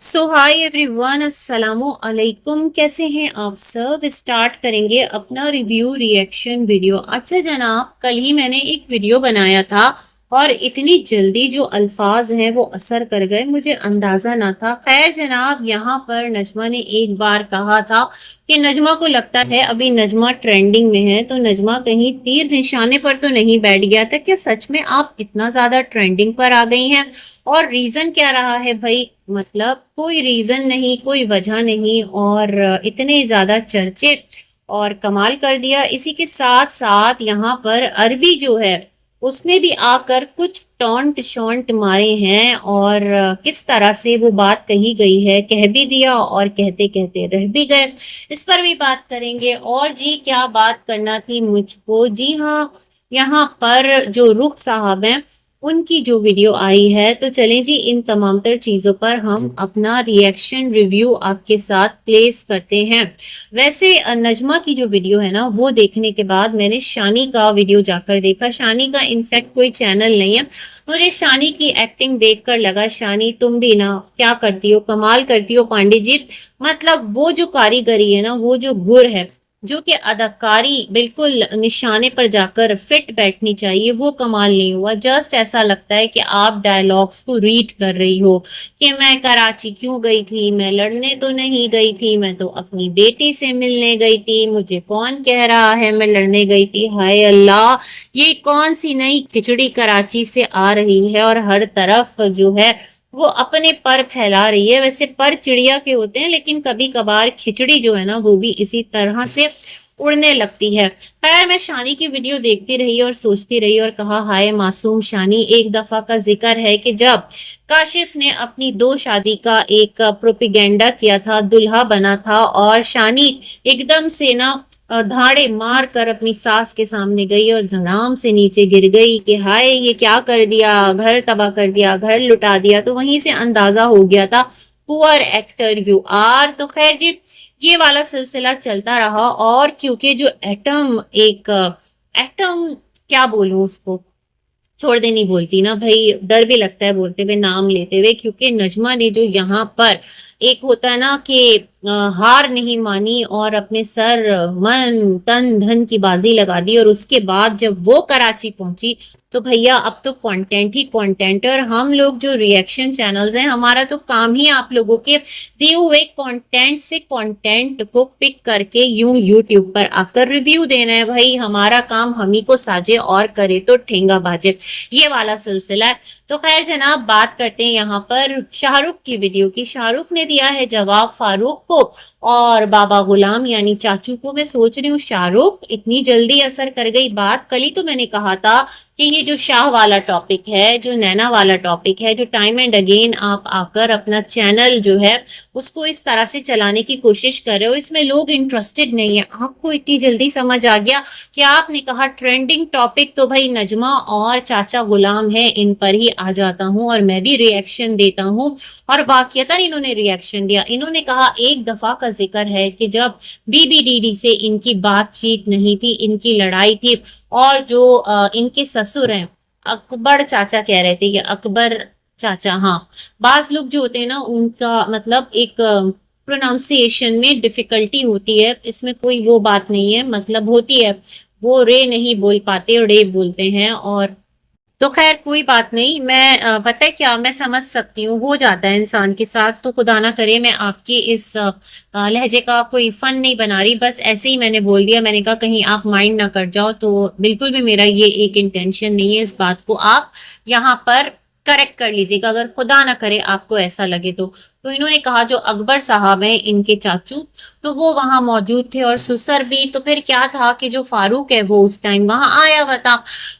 सो hi everyone, अस्सलामु अलैकुम। कैसे हैं आप सब। स्टार्ट करेंगे अपना रिव्यू रिएक्शन वीडियो। अच्छा जनाब, कल ही मैंने एक वीडियो बनाया था और इतनी जल्दी जो अल्फाज हैं वो असर कर गए, मुझे अंदाजा ना था। खैर जनाब, यहाँ पर नजमा ने एक बार कहा था कि नजमा को लगता है अभी नजमा ट्रेंडिंग में है, तो नजमा कहीं तीर निशाने पर तो नहीं बैठ गया था। क्या सच में आप इतना ज्यादा ट्रेंडिंग पर आ गई हैं? और रीजन क्या रहा है भाई? मतलब कोई रीजन नहीं, कोई वजह नहीं, और इतने ज्यादा चर्चे और कमाल कर दिया। इसी के साथ साथ यहाँ पर अरबी जो है उसने भी आकर कुछ टॉन्ट शॉन्ट मारे हैं, और किस तरह से वो बात कही गई है, कह भी दिया और कहते कहते रह भी गए। इस पर भी बात करेंगे। और जी क्या बात करना थी मुझको, जी हाँ, यहाँ पर जो रुख साहब हैं उनकी जो वीडियो आई है, तो चलें जी इन तमाम तर चीजों पर हम अपना रिएक्शन रिव्यू आपके साथ प्लेस करते हैं। वैसे नजमा की जो वीडियो है ना, वो देखने के बाद मैंने शानी का वीडियो जाकर देखा। शानी का इनफैक्ट कोई चैनल नहीं है। मुझे शानी की एक्टिंग देखकर लगा, शानी तुम भी ना क्या करती हो, कमाल करती हो पांडे जी। मतलब वो जो कारीगरी है ना, वो जो गुर है, जो कि अदाकारी बिल्कुल निशाने पर जाकर फिट बैठनी चाहिए, वो कमाल नहीं हुआ। जस्ट ऐसा लगता है कि आप डायलॉग्स को रीड कर रही हो कि मैं कराची क्यों गई थी, मैं लड़ने तो नहीं गई थी, मैं तो अपनी बेटी से मिलने गई थी, मुझे कौन कह रहा है मैं लड़ने गई थी। हाय अल्लाह, ये कौन सी नई खिचड़ी कराची से आ रही है और हर तरफ जो है वो अपने पर फैला रही है। वैसे पर चिड़िया के होते हैं, लेकिन कभी कभार खिचड़ी जो है ना वो भी इसी तरह से उड़ने लगती है। खैर, मैं शानी की वीडियो देखती रही और सोचती रही और कहा, हाय मासूम शानी। एक दफा का जिक्र है कि जब काशिफ ने अपनी दो शादी का एक प्रोपिगेंडा किया था, दुल्हा बना था, और शानी एकदम से ना धाड़े मार कर अपनी सास के सामने गई और धड़ाम से नीचे गिर गई कि हाय ये क्या कर दिया, घर तबाह कर दिया, घर लुटा दिया। तो वहीं से अंदाजा हो गया था, पुअर एक्टर यू आर। तो खैर जी, ये वाला सिलसिला चलता रहा। और क्योंकि जो एटम एक एटम, क्या बोलूं उसको, थोड़े दिन ही बोलती ना भाई, डर भी लगता है बोलते हुए, नाम लेते हुए, क्योंकि नजमा ने जो यहाँ पर एक होता है ना कि हार नहीं मानी और अपने सर मन तन धन की बाजी लगा दी। और उसके बाद जब वो कराची पहुंची तो भैया अब तो कंटेंट ही कंटेंट है। और हम लोग जो रिएक्शन चैनल्स हैं, हमारा तो काम ही आप लोगों के दिए हुए कंटेंट से कंटेंट को पिक करके यूं यूट्यूब पर आकर रिव्यू देना है। भाई हमारा काम हम ही को साजे और करे तो ठेंगा बाजे, ये वाला सिलसिला है। तो खैर जनाब, बात करते हैं यहाँ पर शाहरुख की वीडियो की। शाहरुख ने दिया है जवाब फारूक को और बाबा गुलाम यानी चाचू को। मैं सोच रही हूँ शाहरुख इतनी जल्दी असर कर गई बात। कल ही तो मैंने कहा था कि ये जो शाह वाला टॉपिक है, जो नैना वाला टॉपिक है, जो टाइम एंड अगेन आप आकर अपना चैनल जो है उसको इस तरह से चलाने की कोशिश कर रहे हो, इसमें लोग इंटरेस्टेड नहीं है। आपको इतनी जल्दी समझ आ गया कि आपने कहा ट्रेंडिंग टॉपिक, तो भाई नजमा और चाचा गुलाम है, इन पर ही आ जाता हूँ और मैं भी रिएक्शन देता हूँ। और वाकयतन इन्होंने रिएक्शन दिया। इन्होंने कहा एक दफा का जिक्र है कि जब बीबीडीडी से इनकी बातचीत नहीं थी, इनकी लड़ाई थी, और जो इनके ससुर हैं, अकबर चाचा कह रहे थे कि अकबर चाचा, हाँ, बाज लोग जो होते हैं ना उनका मतलब एक प्रोनाउंसिएशन में डिफिकल्टी होती है, इसमें कोई वो बात नहीं है, मतलब होती है, वो रे नहीं बोल पाते और रे बोलते हैं। और तो खैर कोई बात नहीं। मैं पता है क्या, मैं समझ सकती हूँ, हो जाता है इंसान के साथ। तो खुदा ना करे मैं आपकी इस लहजे का कोई फन नहीं बना रही, बस ऐसे ही मैंने बोल दिया। मैंने कहा कहीं आप माइंड ना कर जाओ, तो बिल्कुल भी मेरा ये एक इंटेंशन नहीं है। इस बात को आप यहाँ पर करेक्ट कर लीजिएगा अगर खुदा ना करे आपको ऐसा लगे तो इन्होंने कहा जो अकबर साहब हैं इनके चाचू, तो वो वहां मौजूद थे और सुसर भी। तो फिर क्या था कि जो फारूक है वो उस टाइम वहां आया हुआ था।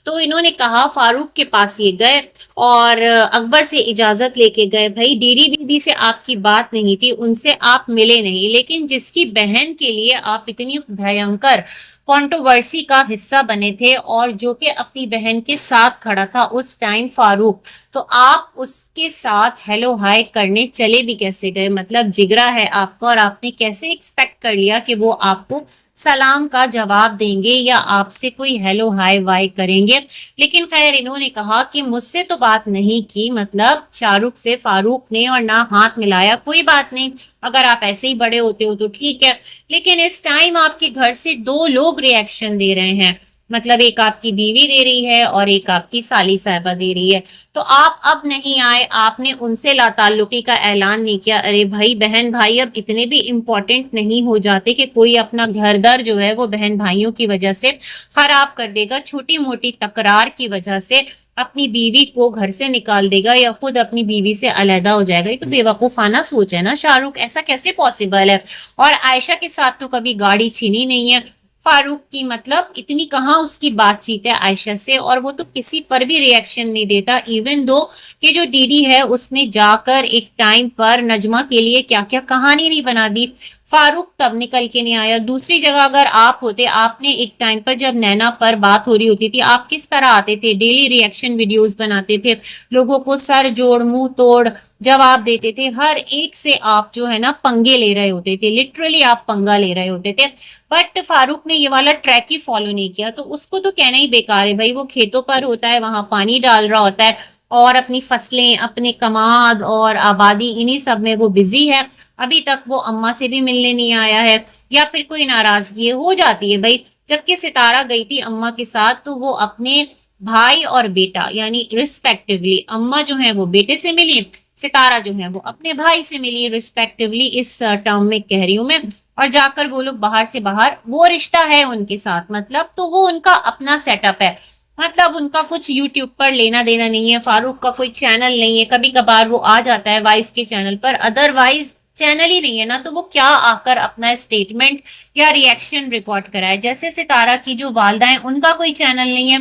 तो इन्होंने कहा फारूक के पास ये गए और अकबर से इजाजत लेके गए। भाई डीडी बीबी से आपकी बात नहीं थी, उनसे आप मिले नहीं, लेकिन जिसकी बहन के लिए आप इतनी भयंकर कंट्रोवर्सी का हिस्सा बने थे और जो कि अपनी बहन के साथ खड़ा था उस टाइम फारूक, तो आप उसके साथ हेलो हाय करने चले भी कैसे गए? मतलब जिगरा है आपका, और आपने कैसे एक्सपेक्ट कर लिया कि वो आपको सलाम का जवाब देंगे या आपसे कोई हेलो हाय वाय करेंगे? लेकिन खैर इन्होंने कहा कि मुझसे तो बात नहीं की, मतलब शाहरुख से फारूक ने, और ना अपना हाथ मिलाया। कोई बात नहीं, अगर आप ऐसे ही बड़े होते हो तो ठीक है, लेकिन इस टाइम आपके घर से दो लोग रिएक्शन दे रहे हैं, मतलब एक आपकी बीवी दे रही है और एक आपकी साली साहिबा दे रही है। तो आप अब नहीं आए, आपने उनसे लाताल्लुकी का ऐलान नहीं किया। अरे भाई बहन भाई अब इतने भी इम्पोर्टेंट नहीं हो जाते कि कोई अपना घर दर जो है वो बहन भाइयों की वजह से खराब कर देगा, छोटी मोटी तकरार की वजह से अपनी बीवी को घर से निकाल देगा या खुद अपनी बीवी से अलहदा हो जाएगा। ये तो बेवकूफाना सोच है ना शाहरुख, ऐसा कैसे पॉसिबल है। और आयशा के साथ तो कभी गाड़ी छीनी नहीं है फारूक की, मतलब इतनी कहाँ उसकी बातचीत है आयशा से, और वो तो किसी पर भी रिएक्शन नहीं देता। इवन दो कि जो डीडी है उसने जाकर एक टाइम पर नजमा के लिए क्या क्या कहानी नहीं बना दी, फारूक तब निकल के नहीं आया। दूसरी जगह अगर आप होते, आपने एक टाइम पर जब नैना पर बात हो रही होती थी, आप किस तरह आते थे, डेली रिएक्शन वीडियोस बनाते थे, लोगों को सर जोड़ मुंह तोड़ जवाब देते थे, हर एक से आप जो है ना पंगे ले रहे होते थे, लिटरली आप पंगा ले रहे होते थे। बट फारूक ने ये वाला ट्रैक ही फॉलो नहीं किया, तो उसको तो कहना ही बेकार है भाई। वो खेतों पर होता है, वहां पानी डाल रहा होता है और अपनी फसलें, अपने कमाद और आबादी, इन्हीं सब में वो बिजी है। अभी तक वो अम्मा से भी मिलने नहीं आया है, या फिर कोई नाराजगी हो जाती है भाई। जबकि सितारा गई थी अम्मा के साथ तो वो अपने भाई और बेटा यानी रिस्पेक्टिवली, अम्मा जो है वो बेटे से मिली, सितारा जो है वो अपने भाई से मिली रिस्पेक्टिवली, इस टर्म में कह रही हूं मैं। और जाकर वो लोग बाहर से बाहर, वो रिश्ता है उनके साथ, मतलब तो वो उनका अपना सेटअप है, मतलब उनका कुछ यूट्यूब पर लेना देना नहीं है, फारूक का कोई चैनल नहीं है, कभी कभार वो आ जाता है वाइफ के चैनल पर, अदरवाइज चैनल ही नहीं है ना, तो वो क्या आकर अपना स्टेटमेंट या रिएक्शन रिकॉर्ड कराए। जैसे सितारा की जो वालदा है उनका कोई चैनल नहीं है,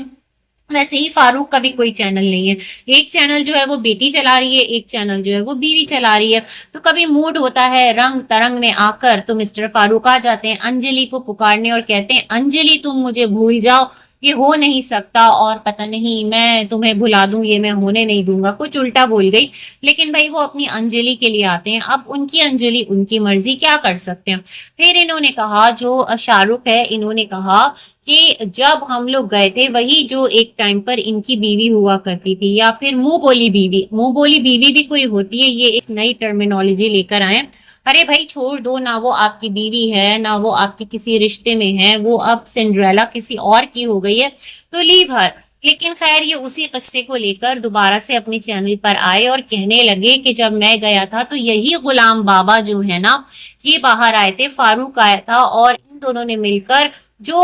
वैसे ही फारूक का भी कोई चैनल नहीं है। एक चैनल जो है वो बेटी चला रही है, एक चैनल जो है वो बीवी चला रही है। तो कभी मूड होता है रंग तरंग में आकर तो मिस्टर फारूक आ जाते हैं अंजलि को पुकारने और कहते हैं अंजलि तुम मुझे भूल जाओ, ये हो नहीं सकता, और पता नहीं मैं तुम्हें भुला दूं, ये मैं होने नहीं दूंगा, कुछ उल्टा बोल गई। लेकिन भाई वो अपनी अंजलि के लिए आते हैं, अब उनकी अंजलि उनकी मर्जी, क्या कर सकते हैं। फिर इन्होंने कहा, जो शाहरुख है, इन्होंने कहा कि जब हम लोग गए थे, वही जो एक टाइम पर इनकी बीवी हुआ करती थी, या फिर मुंह बोली बीवी, मुंह बोली बीवी भी कोई होती है, ये एक नई टर्मिनोलॉजी लेकर आए। अरे भाई छोड़ दो ना, वो आपकी बीवी है ना वो आपके किसी रिश्ते में है, वो अब सिंड्रेला किसी और की हो गई है, तो लीव हर। लेकिन खैर ये उसी किस्से को लेकर दोबारा से अपने चैनल पर आए और कहने लगे कि जब मैं गया था तो यही गुलाम बाबा जो है ना, ये बाहर आए थे, फारूक आया था, और इन दोनों ने मिलकर जो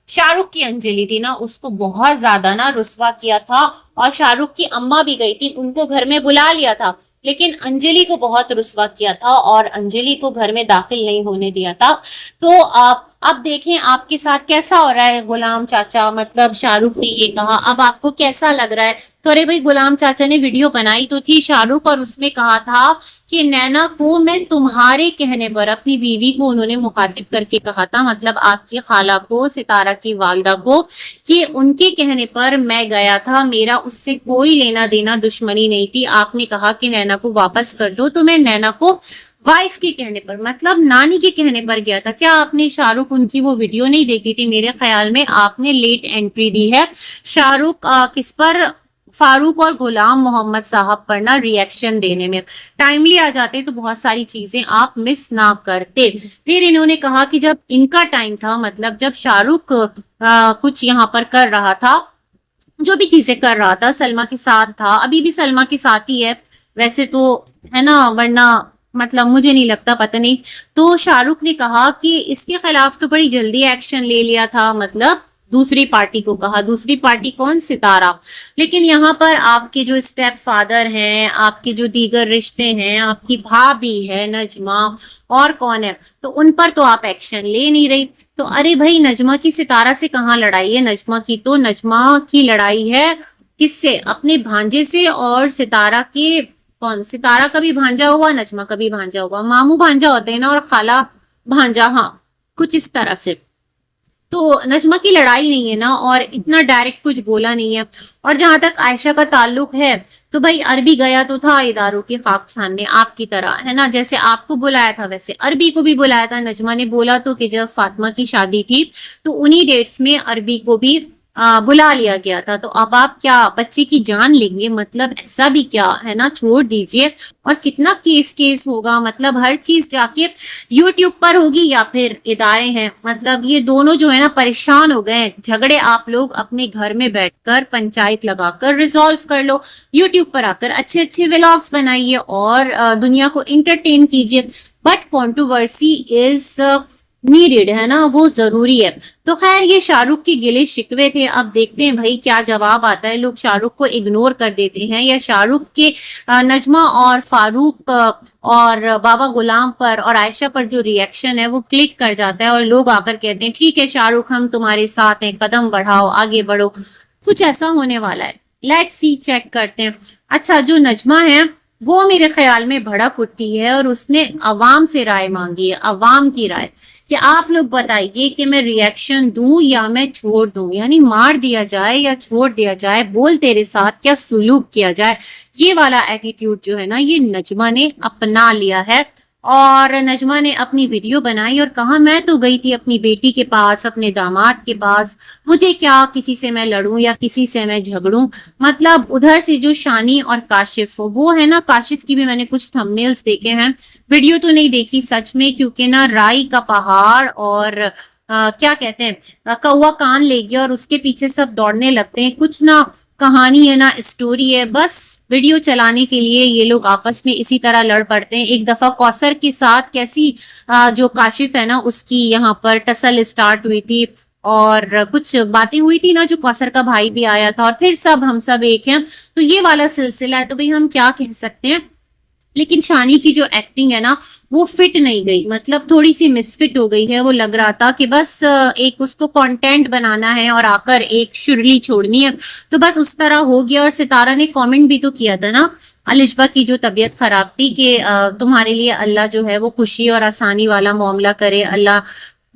शाहरुख की अंजलि थी ना उसको बहुत ज्यादा ना रुस्वा किया था। और शाहरुख की अम्मा भी गई थी, उनको घर में बुला लिया था, लेकिन अंजलि को बहुत रुस्वा किया था और अंजलि को घर में दाखिल नहीं होने दिया था। तो आप अब देखें आपके साथ कैसा हो रहा है गुलाम चाचा, मतलब शाहरुख ने ये कहा, अब आपको कैसा लग रहा है। तो अरे भाई गुलाम चाचा ने वीडियो बनाई तो थी शाहरुख, और उसमें कहा था कि नैना को मैं तुम्हारे कहने पर, अपनी बीवी को उन्होंने मुखातिब करके कहा था, मतलब आपकी खाला को, सितारा की वालदा को, कि उनके कहने पर मैं गया था, मेरा उससे कोई लेना देना दुश्मनी नहीं थी, आपने कहा कि नैना को वापस कर दो, तो मैं नैना को वाइफ के कहने पर, मतलब नानी के कहने पर गया था। क्या आपने शाहरुख उनकी वो वीडियो नहीं देखी थी? मेरे ख्याल में आपने लेट एंट्री दी है शाहरुख किस पर, फारूक और गुलाम मोहम्मद साहब पर ना रिएक्शन देने में। टाइमली आ जाते तो बहुत सारी चीजें आप मिस ना करते। फिर इन्होंने कहा कि जब इनका टाइम था, मतलब जब शाहरुख कुछ यहाँ पर कर रहा था, जो भी चीजें कर रहा था, सलमा के साथ था, अभी भी सलमा के साथ ही है वैसे तो, है ना, वरना मतलब मुझे नहीं लगता, पता नहीं। तो शाहरुख ने कहा कि इसके खिलाफ तो बड़ी जल्दी एक्शन ले लिया था, मतलब दूसरी पार्टी को कहा, दूसरी पार्टी कौन, सितारा। लेकिन यहाँ पर आपके जो स्टेप फादर हैं, आपके जो दीगर रिश्ते हैं, आपकी भाभी है नजमा, और कौन है, तो उन पर तो आप एक्शन ले नहीं रही। तो अरे भाई नजमा की सितारा से कहाँ लड़ाई है, नजमा की तो, नजमा की लड़ाई है किससे, अपने भांजे से। और सितारा के कौन, सितारा का भी भांजा हुआ, नजमा का भी भांजा हुआ, मामू भांजा होते हैं ना, और खाला भांजा, हाँ कुछ इस तरह से। तो नजमा की लड़ाई नहीं है ना, और इतना डायरेक्ट कुछ बोला नहीं है। और जहां तक आयशा का ताल्लुक है, तो भाई अरबी गया तो था इदारों की खाक छानने आपकी तरह, है ना, जैसे आपको बुलाया था वैसे अरबी को भी बुलाया था। नजमा ने बोला तो कि जब फातिमा की शादी थी तो उन्हीं डेट्स में अरबी को भी बुला लिया गया था, तो अब आप क्या बच्चे की जान लेंगे? मतलब ऐसा भी क्या है ना, छोड़ दीजिए। और कितना केस केस होगा, मतलब हर चीज जाके यूट्यूब पर होगी या फिर इदारे हैं, मतलब ये दोनों जो है ना परेशान हो गए हैं। झगड़े आप लोग अपने घर में बैठकर पंचायत लगाकर रिजॉल्व कर लो, यूट्यूब पर आकर अच्छे अच्छे व्लॉग्स बनाइए और दुनिया को इंटरटेन कीजिए। बट कंट्रोवर्सी इज नीडेड, है ना, वो जरूरी है। तो खैर ये शाहरुख के गिले शिकवे थे, अब देखते हैं भाई क्या जवाब आता है। लोग शाहरुख को इग्नोर कर देते हैं या शाहरुख के नजमा और फारूक और बाबा गुलाम पर और आयशा पर जो रिएक्शन है वो क्लिक कर जाता है और लोग आकर कहते हैं ठीक है शाहरुख, हम तुम्हारे साथ हैं, कदम बढ़ाओ, आगे बढ़ो। कुछ ऐसा होने वाला है, लेट्स सी, चेक करते हैं। अच्छा, जो नजमा है वो मेरे ख्याल में भड़क उठी है और उसने अवाम से राय मांगी है, अवाम की राय, कि आप लोग बताइए कि मैं रिएक्शन दूं या मैं छोड़ दूं, यानी मार दिया जाए या छोड़ दिया जाए, बोल तेरे साथ क्या सुलूक किया जाए। ये वाला एटीट्यूड जो है ना ये नजमा ने अपना लिया है। और नजमा ने अपनी वीडियो बनाई और कहा मैं तो गई थी अपनी बेटी के पास, अपने दामाद के पास, मुझे क्या किसी से मैं लड़ूं या किसी से मैं झगड़ूं। मतलब उधर से जो शानी और काशिफ वो है ना, काशिफ की भी मैंने कुछ थंबनेल्स देखे हैं, वीडियो तो नहीं देखी सच में, क्योंकि ना राई का पहाड़ और क्या कहते हैं कौवा कान ले गया और उसके पीछे सब दौड़ने लगते हैं। कुछ ना कहानी है ना स्टोरी है, बस वीडियो चलाने के लिए ये लोग आपस में इसी तरह लड़ पड़ते हैं। एक दफा कौसर के साथ कैसी जो काशिफ है ना उसकी यहाँ पर टसल स्टार्ट हुई थी और कुछ बातें हुई थी ना, जो कौसर का भाई भी आया था और फिर सब हम सब एक हैं, तो ये वाला सिलसिला है। तो भाई हम क्या कह सकते हैं, लेकिन शानी की जो एक्टिंग है ना वो फिट नहीं गई, मतलब थोड़ी सी मिसफिट हो गई है। वो लग रहा था कि बस एक उसको कंटेंट बनाना है और आकर एक शुरली छोड़नी है, तो बस उस तरह हो गया। और सितारा ने कमेंट भी तो किया था ना अलिशबा की जो तबीयत खराब थी कि तुम्हारे लिए अल्लाह जो है वो खुशी और आसानी वाला मामला करे, अल्लाह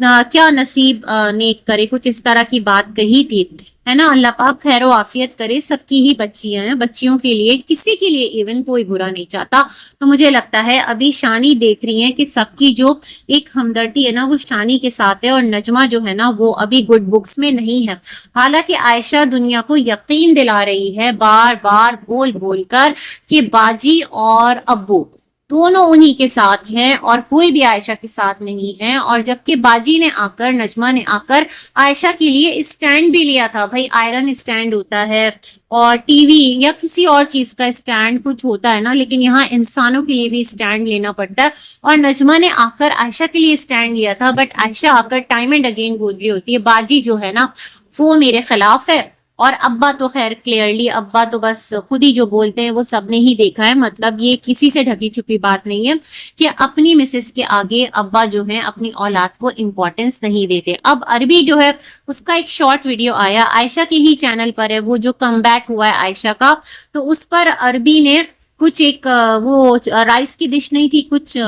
क्या नसीब नेक करे, कुछ इस तरह की बात कही थी, है ना। अल्लाह पाक खैर आफियत करे, सबकी ही बच्चियां हैं, बच्चियों के लिए किसी के लिए इवन कोई बुरा नहीं चाहता। तो मुझे लगता है अभी शानी देख रही है कि सबकी जो एक हमदर्दी है ना वो शानी के साथ है और नजमा जो है ना वो अभी गुड बुक्स में नहीं है। हालांकि आयशा दुनिया को यकीन दिला रही है बार बार बोल बोल कर कि बाजी और अब्बू दोनों उन्हीं के साथ हैं और कोई भी आयशा के साथ नहीं है। और जबकि बाजी ने आकर, नजमा ने आकर आयशा के लिए स्टैंड भी लिया था, भाई आयरन स्टैंड होता है और टीवी या किसी और चीज का स्टैंड कुछ होता है ना, लेकिन यहाँ इंसानों के लिए भी स्टैंड लेना पड़ता है। और नजमा ने आकर आयशा के लिए स्टैंड लिया था, बट आयशा आकर टाइम एंड अगेन बोल रही होती है बाजी जो है ना वो मेरे खिलाफ है। और अब्बा तो खैर क्लियरली, अब्बा तो बस खुद ही जो बोलते हैं वो सबने ही देखा है, मतलब ये किसी से ढकी छुपी बात नहीं है कि अपनी मिसेस के आगे अब्बा जो है अपनी औलाद को इम्पोर्टेंस नहीं देते। अब अरबी जो है उसका एक शॉर्ट वीडियो आया, आयशा के ही चैनल पर है, वो जो कम बैक हुआ है आयशा का, तो उस पर अरबी ने कुछ एक वो राइस की डिश नहीं थी, कुछ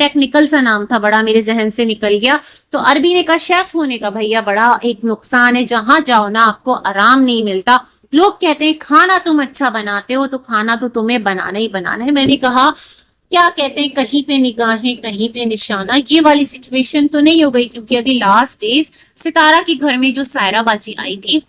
टेक्निकल सा नाम था, बड़ा मेरे जहन से निकल गया। तो अरबी ने कहा शेफ होने का भैया बड़ा एक नुकसान है, जहां जाओ ना आपको आराम नहीं मिलता। लोग कहते हैं खाना तुम अच्छा बनाते हो तो खाना तो तुम्हें बनाना ही बनाना है। मैंने कहा क्या कहते हैं, कहीं पे निगाहें कहीं पे निशाना, ये वाली सिचुएशन तो नहीं हो गई, क्योंकि अभी लास्ट डेज सितारा के घर में जो सायरा बाजी आई थी,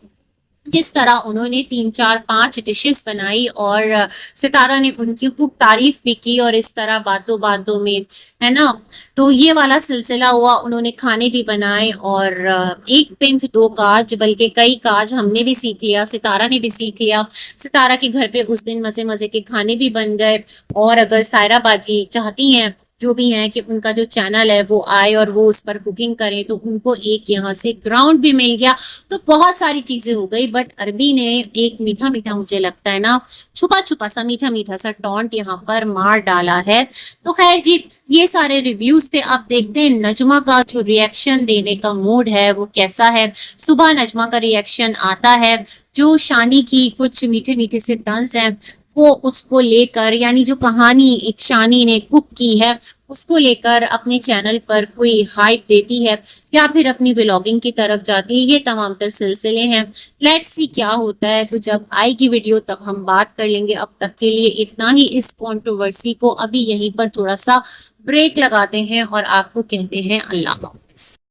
जिस तरह उन्होंने 3 4 5 डिशेस बनाई और सितारा ने उनकी खूब तारीफ भी की और इस तरह बातों बातों में, है ना, तो ये वाला सिलसिला हुआ। उन्होंने खाने भी बनाए और एक पिंथ दो काज, बल्कि कई काज हमने भी सीख लिया, सितारा ने भी सीख लिया। सितारा के घर पे उस दिन मजे मजे के खाने भी बन गए। और अगर सायरा बाजी चाहती हैं जो भी हैं कि उनका जो चैनल है वो आए और वो उस पर कुकिंग करें, तो उनको एक यहाँ से ग्राउंड भी मिल गया, तो बहुत सारी चीजें हो गई। बट अरबी ने एक मीठा मीठा, मुझे लगता है ना छुपा छुपा सा मीठा मीठा सा टॉन्ट यहाँ पर मार डाला है। तो खैर जी, ये सारे रिव्यूज थे। आप देखते हैं नजमा का जो रिएक्शन देने का मूड है वो कैसा है। सुबह नजमा का रिएक्शन आता है, जो शानी की कुछ मीठे मीठे से तंज है वो उसको लेकर, यानी जो कहानी एक शानी ने कुक की है उसको लेकर अपने चैनल पर कोई हाइप देती है या फिर अपनी व्लॉगिंग की तरफ जाती है, ये तमाम तर सिलसिले हैं। लेट्स सी क्या होता है, तो जब आएगी वीडियो तब हम बात कर लेंगे। अब तक के लिए इतना ही। इस कंट्रोवर्सी को अभी यहीं पर थोड़ा सा ब्रेक लगाते हैं और आपको कहते हैं अल्लाह हाफिज।